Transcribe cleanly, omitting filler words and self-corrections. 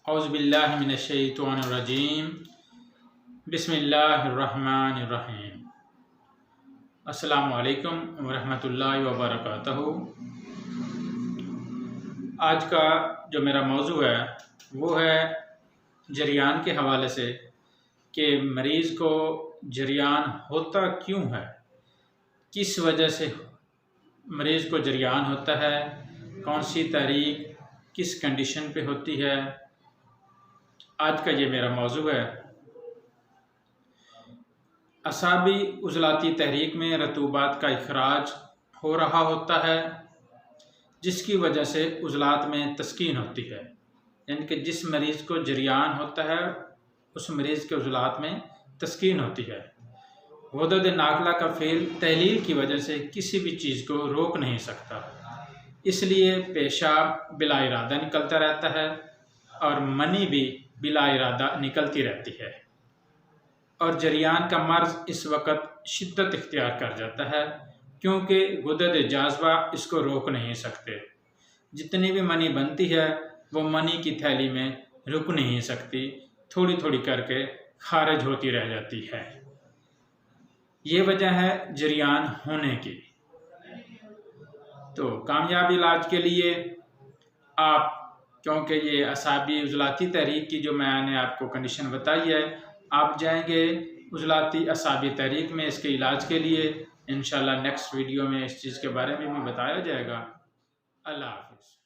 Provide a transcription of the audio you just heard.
औज़ुबिल्लाहिमिनश्शैतानिर्रजीम बिस्मिल्लाहिर्रहमानिर्रहीम। अस्सलामु अलैकुम वरहमतुल्लाहि वबरकातुहू। आज का जो मेरा मौजू है वो है जरियान के हवाले से कि मरीज़ को जरियान होता क्यों है, किस वजह से मरीज़ को जरियान होता है, कौन सी तारीख किस कंडीशन पे होती है। आज का ये मेरा मौजू है। असाबी उज़लाती तहरीक में रतूबात का इखराज हो रहा होता है, जिसकी वजह से उज़लात में तस्कीन होती है। यानी कि जिस मरीज़ को जरियान होता है उस मरीज़ के उज़लात में तस्कीन होती है। गुदद नाकला का फ़ेल तहलील की वजह से किसी भी चीज़ को रोक नहीं सकता, इसलिए पेशाब बिला इरादा निकलता रहता है और मनी भी बिला इरादा निकलती रहती है। और जरियान का मर्ज़ इस वक़्त शिद्दत इख्तियार कर जाता है, क्योंकि गुदद जाज़बा इसको रोक नहीं सकते। जितनी भी मनी बनती है वो मनी की थैली में रुक नहीं सकती, थोड़ी थोड़ी करके खारिज होती रह जाती है। ये वजह है जरियान होने की। तो कामयाब इलाज के लिए आप, क्योंकि ये असाबी उज़लाती तहरीक की जो मैंने आपको कंडीशन बताई है, आप जाएंगे उज़लाती असाबी तहरीक में इसके इलाज के लिए। इंशाल्लाह नेक्स्ट वीडियो में इस चीज़ के बारे में भी बताया जाएगा। अल्लाह हाफ़िज़।